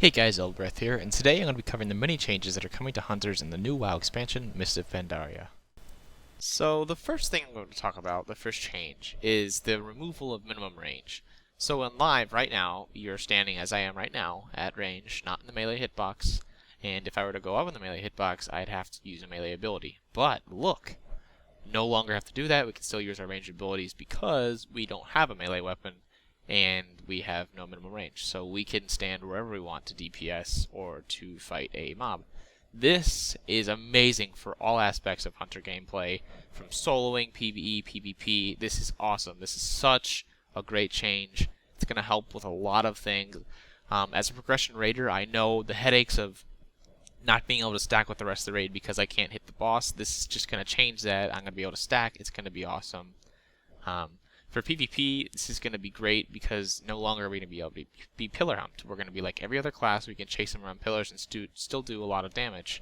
Hey guys, Elbareth here, and today I'm going to be covering the many changes that are coming to hunters in the new WoW expansion, Mist of Pandaria. So the first thing I'm going to talk about, the first change, is the removal of minimum range. So in live right now, you're standing as I am right now, at range, not in the melee hitbox, and if I were to go up in the melee hitbox, I'd have to use a melee ability. But look, no longer have to do that, we can still use our ranged abilities because we don't have a melee weapon, and we have no minimum range, so we can stand wherever we want to DPS or to fight a mob. This is amazing for all aspects of hunter gameplay, from soloing, PvE, PvP. This is awesome. This is such a great change. It's going to help with a lot of things. As a progression raider, I know the headaches of not being able to stack with the rest of the raid because I can't hit the boss. This is just going to change that. I'm going to be able to stack. It's going to be awesome. For PvP, this is going to be great because no longer are we going to be able to be pillar humped. We're going to be like every other class. We can chase them around pillars and still do a lot of damage.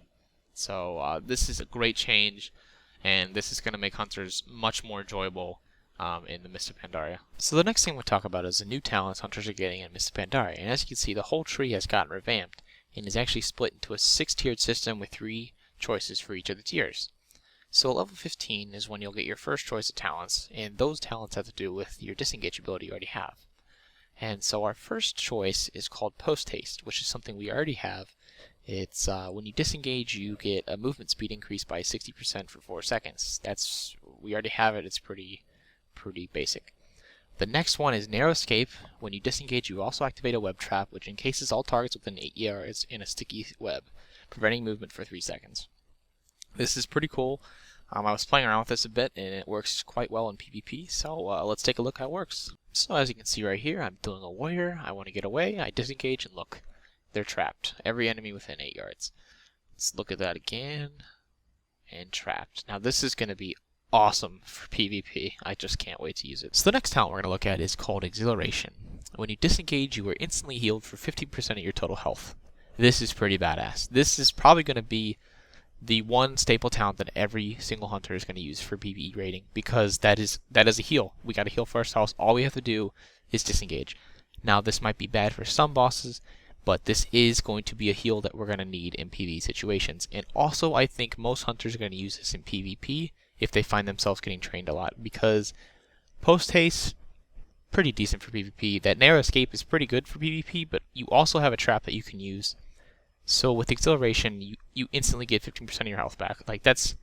So this is a great change, and this is going to make hunters much more enjoyable in the Mist of Pandaria. So the next thing we'll talk about is the new talents hunters are getting in Mist of Pandaria. And as you can see, the whole tree has gotten revamped and is actually split into a 6-tiered system with 3 choices for each of the tiers. So at level 15 is when you'll get your first choice of talents, and those talents have to do with your disengage ability you already have. And so our first choice is called Post Haste, which is something we already have. It's when you disengage, you get a movement speed increase by 60% for 4 seconds. We already have it. It's pretty basic. The next one is Narrow Escape. When you disengage, you also activate a web trap, which encases all targets within 8 yards in a sticky web, preventing movement for 3 seconds. This is pretty cool. I was playing around with this a bit, and it works quite well in PvP, so let's take a look how it works. So as you can see right here, I'm doing a warrior, I want to get away, I disengage, and look, they're trapped. Every enemy within 8 yards. Let's look at that again, and trapped. Now this is going to be awesome for PvP, I just can't wait to use it. So the next talent we're going to look at is called Exhilaration. When you disengage, you are instantly healed for 50% of your total health. This is pretty badass. This is probably going to be the one staple talent that every single hunter is going to use for PvE raiding, because that is a heal. We got to heal for ourselves. All we have to do is disengage. Now this might be bad for some bosses, but this is going to be a heal that we're going to need in PvE situations. And also I think most hunters are going to use this in PvP if they find themselves getting trained a lot, because Post Haste, pretty decent for PvP. That Narrow Escape is pretty good for PvP, but you also have a trap that you can use. So with Exhilaration, you instantly get 15% of your health back. Like that's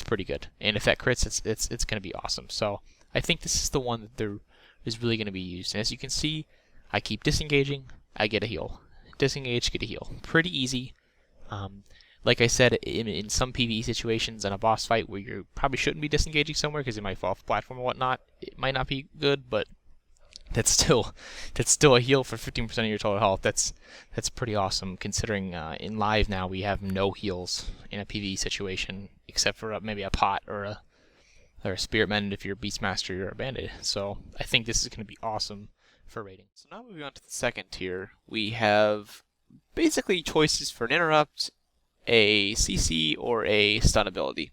pretty good. And if that crits, it's going to be awesome. So I think this is the one that there is really going to be used. And as you can see, I keep disengaging, I get a heal. Disengage, get a heal. Pretty easy. Like I said, in some PvE situations in a boss fight where you probably shouldn't be disengaging somewhere because it might fall off the platform or whatnot, it might not be good, but that's still a heal for 15% of your total health. That's pretty awesome, considering in live now we have no heals in a PvE situation except for maybe a pot or a spearman if you're Beastmaster or a bandit. So I think this is going to be awesome for raiding. So now moving on to the second tier, we have basically choices for an interrupt, a CC, or a stun ability.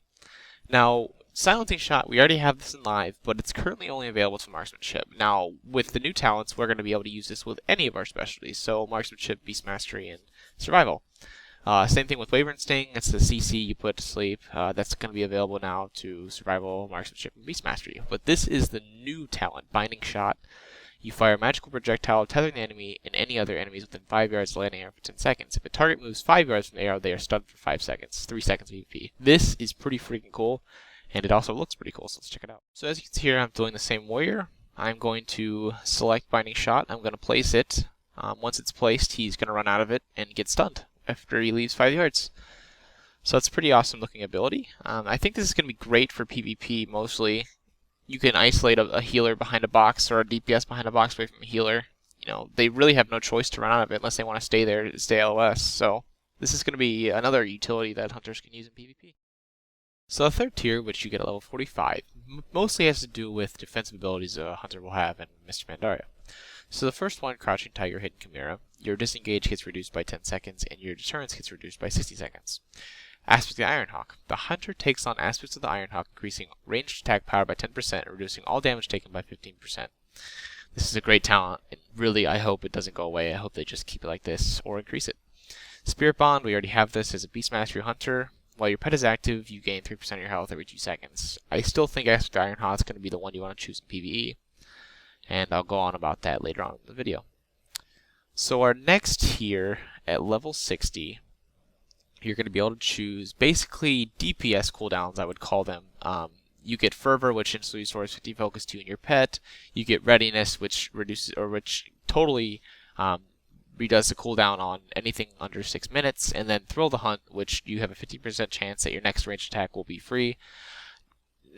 Now, Silencing Shot, we already have this in live, but it's currently only available to Marksmanship. Now, with the new talents, we're going to be able to use this with any of our specialties, so Marksmanship, Beast Mastery, and Survival. Same thing with Waver and Sting, that's the CC you put to sleep. That's going to be available now to Survival, Marksmanship, and Beast Mastery. But this is the new talent, Binding Shot. You fire a magical projectile, tethering the enemy and any other enemies within 5 yards of the landing area for 10 seconds. If a target moves 5 yards from the arrow, they are stunned for 5 seconds. 3 seconds PvP. This is pretty freaking cool. And it also looks pretty cool, so let's check it out. So as you can see here, I'm doing the same warrior. I'm going to select Binding Shot. I'm going to place it. Once it's placed, he's going to run out of it and get stunned after he leaves 5 yards. So it's a pretty awesome looking ability. I think this is going to be great for PvP mostly. You can isolate a healer behind a box or a DPS behind a box away from a healer. You know, they really have no choice to run out of it unless they want to stay there, stay LOS. So this is going to be another utility that hunters can use in PvP. So the third tier, which you get at level 45, mostly has to do with defensive abilities a hunter will have in Mist of Pandaria. So the first one, Crouching Tiger, Hidden Chimera, your disengage gets reduced by 10 seconds and your deterrence gets reduced by 60 seconds. Aspect of the Ironhawk. The hunter takes on aspects of the Ironhawk, increasing ranged attack power by 10% and reducing all damage taken by 15%. This is a great talent, and really I hope it doesn't go away. I hope they just keep it like this or increase it. Spirit Bond, we already have this as a Beast Mastery Hunter. While your pet is active, you gain 3% of your health every 2 seconds. I still think Aspect Ironheart is going to be the one you want to choose in PvE, and I'll go on about that later on in the video. So our next tier, at level 60, you're going to be able to choose basically DPS cooldowns, I would call them. You get Fervor, which instantly restores 50 focus to you and your pet. You get Readiness, which reduces, or which totally redoes the cooldown on anything under 6 minutes, and then Thrill the Hunt, which you have a 50% chance that your next ranged attack will be free.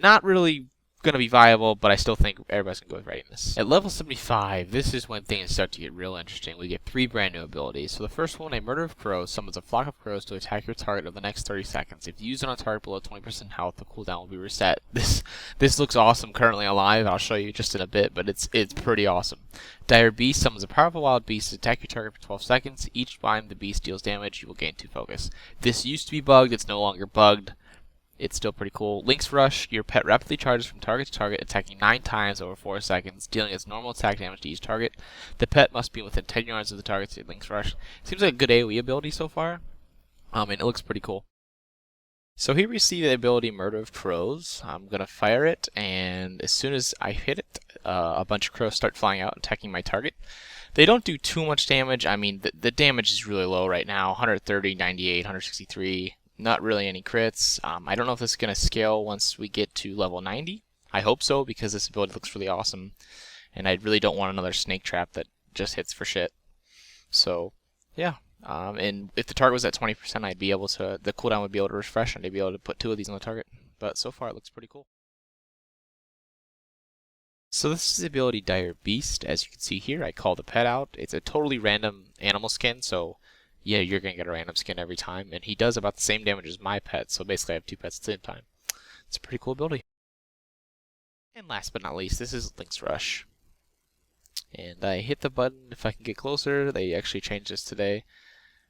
Not really going to be viable, but I still think everybody's going to go with Readiness. At level 75, this is when things start to get real interesting. We get 3 brand new abilities. So the first one, a Murder of Crows, summons a flock of crows to attack your target over the next 30 seconds. If you use it on a target below 20% health, the cooldown will be reset. This looks awesome currently alive. I'll show you just in a bit, but it's pretty awesome. Dire Beast summons a powerful wild beast to attack your target for 12 seconds. Each time the beast deals damage, you will gain 2 focus. This used to be bugged. It's no longer bugged. It's still pretty cool. Link's Rush, your pet rapidly charges from target to target, attacking 9 times over 4 seconds, dealing its normal attack damage to each target. The pet must be within 10 yards of the target to Link's Rush. Seems like a good AoE ability so far, and it looks pretty cool. So here we see the ability Murder of Crows. I'm going to fire it, and as soon as I hit it, a bunch of crows start flying out, attacking my target. They don't do too much damage. I mean, the damage is really low right now, 130, 98, 163. Not really any crits. I don't know if this is going to scale once we get to level 90. I hope so, because this ability looks really awesome. And I really don't want another snake trap that just hits for shit. So, yeah. And if the target was at 20%, I'd be able to, the cooldown would be able to refresh, and I'd be able to put 2 of these on the target. But so far, it looks pretty cool. So this is the ability Dire Beast. As you can see here, I call the pet out. It's a totally random animal skin, so yeah, you're going to get a random skin every time, and he does about the same damage as my pet, so basically I have 2 pets at the same time. It's a pretty cool ability. And last but not least, this is Link's Rush. And I hit the button if I can get closer. They actually changed this today.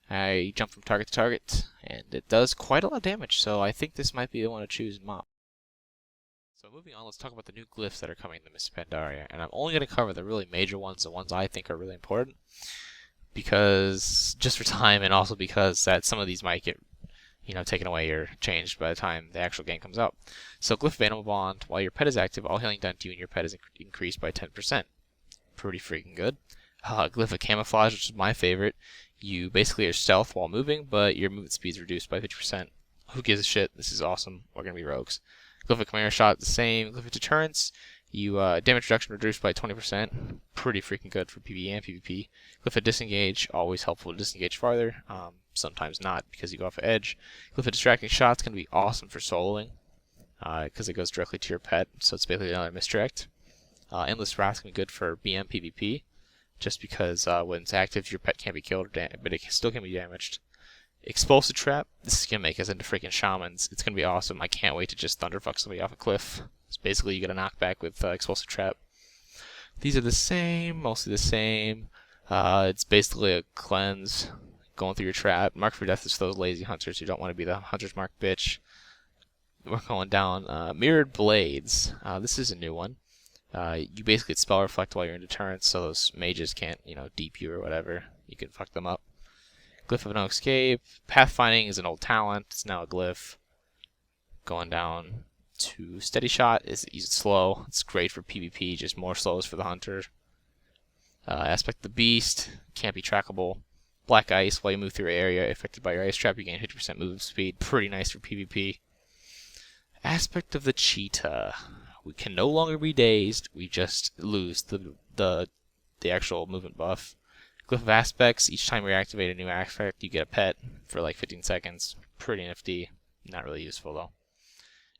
I jump from target to target, and it does quite a lot of damage, so I think this might be the one to choose in MOP. So moving on, let's talk about the new glyphs that are coming to Miss Pandaria, and I'm only going to cover the really major ones, the ones I think are really important, because just for time, and also because that some of these might get, taken away or changed by the time the actual game comes out. So Glyph of Animal Bond, while your pet is active, all healing done to you and your pet is increased by 10%. Pretty freaking good. Glyph of Camouflage, which is my favorite. You basically are stealth while moving, but your movement speed is reduced by 50%. Who gives a shit? This is awesome. We're going to be rogues. Glyph of Chimera Shot, the same. Glyph of Deterrence, you damage reduction reduced by 20%. Pretty freaking good for PvE and PvP. Glyph of Disengage, always helpful to disengage farther. Sometimes not because you go off the edge. Glyph of Distracting Shot's going to be awesome for soloing because it goes directly to your pet, so it's basically another misdirect. Endless Wrath's going to be good for BM PvP, just because when it's active, your pet can't be killed, but it still can be damaged. Explosive Trap, this is going to make us into freaking shamans. It's going to be awesome. I can't wait to just thunderfuck somebody off a cliff. So basically, you get a knockback with Explosive Trap. These are the same, mostly the same. It's basically a cleanse, going through your trap. Mark for Death is for those lazy hunters who don't want to be the hunter's mark bitch. We're going down. Mirrored Blades. This is a new one. You basically spell reflect while you're in deterrence, so those mages can't, deep you or whatever. You can fuck them up. Glyph of No Escape. Pathfinding is an old talent. It's now a glyph. Going down to Steady Shot is use it slow. It's great for PvP, just more slows for the hunter. Aspect of the Beast can't be trackable. Black Ice, while you move through an area affected by your ice trap, you gain 50% movement speed. Pretty nice for PvP. Aspect of the Cheetah. We can no longer be dazed. We just lose the actual movement buff. Glyph of Aspects. Each time we activate a new aspect, you get a pet for like 15 seconds. Pretty nifty. Not really useful though.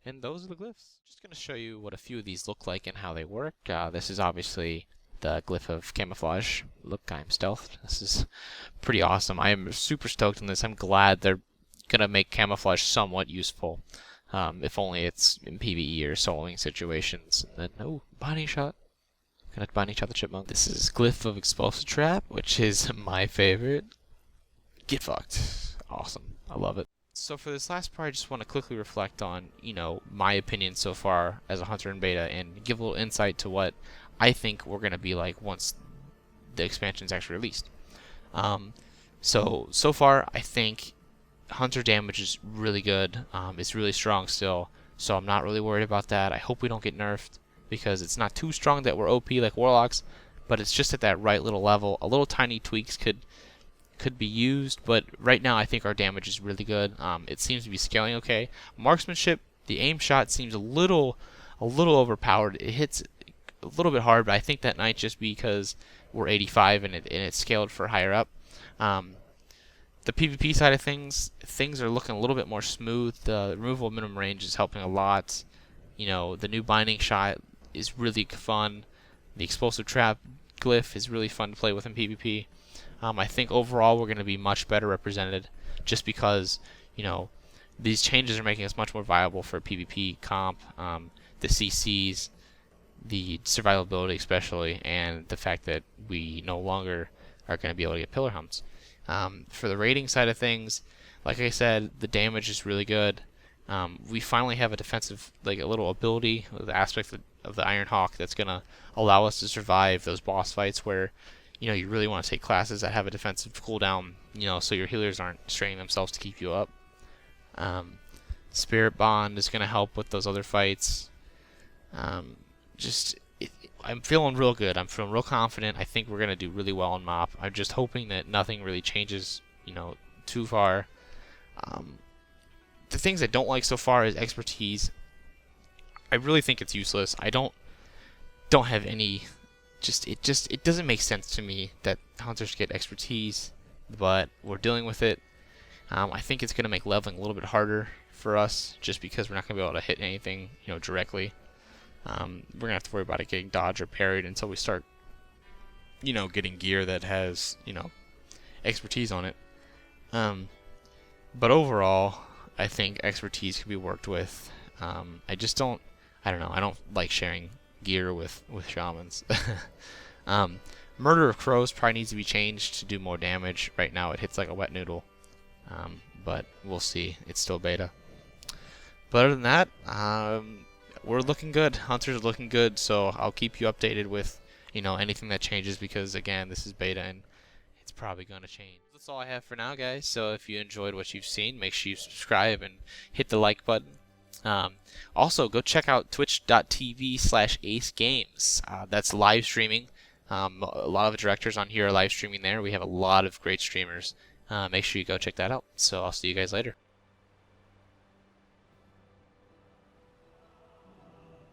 And those are the glyphs. Just going to show you what a few of these look like and how they work. This is obviously the Glyph of Camouflage. Look, I'm stealthed. This is pretty awesome. I am super stoked on this. I'm glad they're going to make camouflage somewhat useful. If only it's in PvE or soloing situations. And then, oh, Bonnie Shot. Gonna Bonnie Shot the Chipmunk. This is Glyph of Explosive Trap, which is my favorite. Get fucked. Awesome. I love it. So for this last part, I just want to quickly reflect on, my opinion so far as a hunter in beta and give a little insight to what I think we're going to be like once the expansion's actually released. So far, I think Hunter damage is really good. It's really strong still, so I'm not really worried about that. I hope we don't get nerfed, because it's not too strong that we're OP like Warlocks, but it's just at that right little level. A little tiny tweaks could be used, but right now I think our damage is really good. It seems to be scaling okay. Marksmanship, the aim shot seems a little overpowered. It hits a little bit hard, but I think that might just be because we're 85 and it's scaled for higher up. The PvP side of things are looking a little bit more smooth. The removal of minimum range is helping a lot. You know, the new binding shot is really fun. The explosive trap glyph is really fun to play with in PvP. I think overall we're going to be much better represented, just because, you know, these changes are making us much more viable for PvP comp, the CCs, the survivability especially, and the fact that we no longer are going to be able to get pillar humps. For the rating side of things, like I said, the damage is really good. We finally have a defensive, like a little ability, the aspect of the Iron Hawk that's going to allow us to survive those boss fights where, you know, you really want to take classes that have a defensive cooldown, you know, so your healers aren't straining themselves to keep you up. Spirit Bond is going to help with those other fights. I'm feeling real good. I'm feeling real confident. I think we're going to do really well on MOP. I'm just hoping that nothing really changes, you know, too far. The things I don't like so far is expertise. I really think it's useless. I don't have any. It doesn't make sense to me that hunters get expertise, but we're dealing with it. I think it's going to make leveling a little bit harder for us, just because we're not going to be able to hit anything, you know, directly. We're going to have to worry about it getting dodged or parried until we start, you know, getting gear that has, you know, expertise on it. But overall, I think expertise can be worked with. I don't know, I don't like sharing gear with shamans. Murder of Crows probably needs to be changed to do more damage. Right now it hits like a wet noodle. But we'll see. It's still beta. But other than that, we're looking good. Hunters are looking good, so I'll keep you updated with, you know, anything that changes, because again, this is beta and it's probably going to change. That's all I have for now, guys. So if you enjoyed what you've seen, make sure you subscribe and hit the like button. Also, go check out twitch.tv/AceGames. That's live streaming. A lot of the directors on here are live streaming there. We have a lot of great streamers. Make sure you go check that out. So I'll see you guys later.